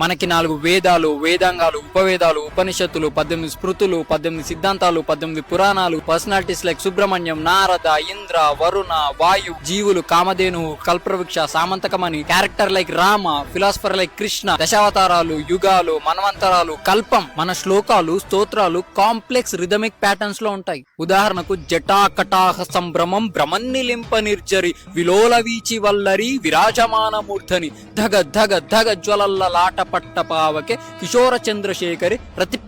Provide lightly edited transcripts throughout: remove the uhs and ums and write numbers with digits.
మనకి 4 వేదాలు, వేదాంగాలు, ఉపవేదాలు, ఉపనిషత్తులు, 18 స్మృతులు, 18 సిద్ధాంతాలు, 18 పురాణాలు, పర్సనాలిటీస్ లైక్ సుబ్రహ్మణ్యం, నారద, ఇంద్ర, వరుణ, వాయు, జీవులు, Kamadhenu, Kalpavriksha, Samantakamani, character like Rama, philosopher like Krishna, దశావతారాలు, యుగాలు, మన్వంతరాలు, కల్పం. మన శ్లోకాలు, స్తోత్రాలు కాంప్లెక్స్ రిథమిక్ ప్యాటర్న్స్ లో ఉంటాయి. ఉదాహరణకు జటాకటాహ సంభ్రమం భ్రమన్నిలింప నిర్జరి విలోల వీచి వల్లరి విరాజమానమూర్ధని ధగ ధగ ధగ జ్వలల్ల లాట పట్ట పావకే కిషోర చంద్రశేఖరి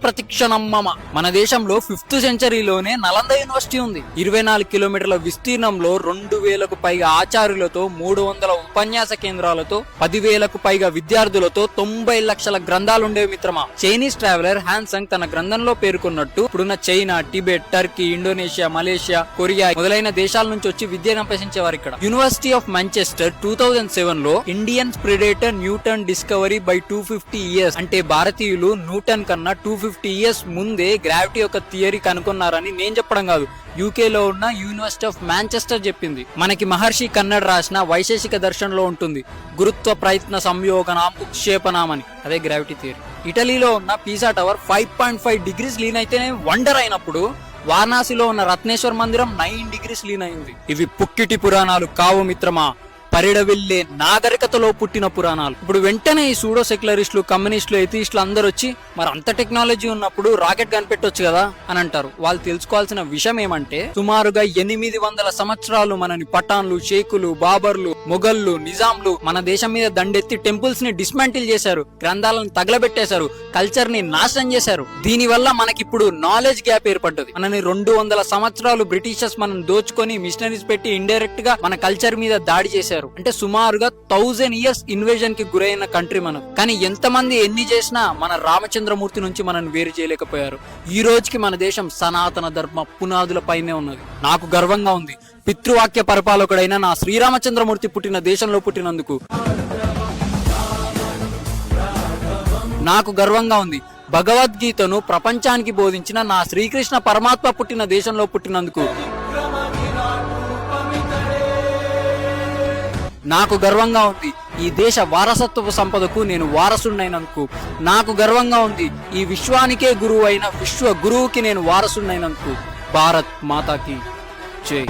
ప్రతిక్షణమ్మమ. మన దేశంలో 5th సెంచరీలోనే నలంద యూనివర్సిటీ ఉంది. 24 కిలోమీటర్ల విస్తీర్ణంలో 2000కు పైగా ఆచార్యులతో, 300 ఉపన్యాస కేంద్రాలతో, 10,000కు పైగా విద్యార్థులతో 90 లక్షల గ్రంథాలుండేవి మిత్రమా. చైనీస్ ట్రావెలర్ హ్యాన్సంగ్ తన గ్రంథంలో పేర్కొన్నట్టు ఇప్పుడున్న China, Tibet, Turkey, Indonesia, Malaysia, Korea మొదలైన దేశాల నుంచి వచ్చి విద్యను అభ్యసించేవారు ఇక్కడ. యూనివర్సిటీ ఆఫ్ మాంచెస్టర్ 2007లో Indian predated Newton discovery by 250 years అంటే భారతీయులు న్యూటన్ కన్నా 250 ఇయర్స్ ముందే గ్రావిటీ యొక్క థియరీ కనుక్కున్నారని నేను చెప్పడం కాదు, యూకేలో ఉన్న యూనివర్సిటీ ఆఫ్ మాంచెస్టర్ చెప్పింది. మనకి మహర్షి కన్నడ్ రాసిన వైశేషిక దర్శనంలో ఉంటుంది గురుత్వ ప్రయత్న సంయోగనాం ఉక్షేపణం, అదే గ్రావిటీ థియరీ. ఇటలీలో ఉన్న పీసా టవర్ 5.5 డిగ్రీస్ లీన్ అయితేనే వండర్ అయినప్పుడు వారణాసిలో ఉన్న రత్నేశ్వర మందిరం 9 డిగ్రీస్ లీన్ అయింది. ఇవి పుక్కిటి పురాణాలు కావు మిత్రమా, పరిడవిల్లే నాగరికతలో పుట్టిన పురాణాలు. ఇప్పుడు వెంటనే ఈ సూడో సెక్యులరిస్టులు, కమ్యూనిస్టులు, ఎథిస్టులు అందరూ వచ్చి మరి అంత టెక్నాలజీ ఉన్నప్పుడు రాకెట్ కనిపెట్టొచ్చు కదా అని అంటారు. వాళ్ళు తెలుసుకోవాల్సిన విషయం ఏమంటే సుమారుగా 800 సంవత్సరాలు మనని పఠాన్లు, షేకులు, బాబర్లు, మొఘళ్ళు, నిజాంలు మన దేశం మీద దండెత్తి టెంపుల్స్ ని డిస్మాంటిల్ చేశారు, గ్రంథాలను తగలబెట్టేశారు, కల్చర్ ని నాశనం చేశారు. దీని వల్ల మనకిప్పుడు నాలెడ్జ్ గ్యాప్ ఏర్పడ్డది. మనని 200 సంవత్సరాలు బ్రిటిషర్స్ మనం దోచుకొని మిషనరీస్ పెట్టి ఇండైరెక్ట్ గా మన కల్చర్ మీద దాడి చేశారు. అంటే సుమారుగా 1000 ఇయర్స్ ఇన్వేజన్ కి గురైన కంట్రీ మనం. కానీ ఎంతమంది ఎన్ని చేసినా మన రామచంద్రమూర్తి నుంచి మనల్ని వేరు చేయలేకపోయారు. ఈ రోజుకి మన దేశం సనాతన ధర్మ పునాదుల పైనే ఉన్నది. నాకు గర్వంగా ఉంది పితృవాక్య పరిపాలకుడైన నా శ్రీరామచంద్రమూర్తి పుట్టిన దేశంలో పుట్టినందుకు. నాకు గర్వంగా ఉంది భగవద్గీతను ప్రపంచానికి బోధించిన నా శ్రీకృష్ణ పరమాత్మ పుట్టిన దేశంలో పుట్టినందుకు. నాకు గర్వంగా ఉంది ఈ దేశ వారసత్వ సంపదకు నేను వారసుడినైనందుకు. నాకు గర్వంగా ఉంది ఈ విశ్వానికే గురువు అయిన విశ్వ గురువుకి నేను వారసుడినైనందుకు. భారత్ మాతాకి జై.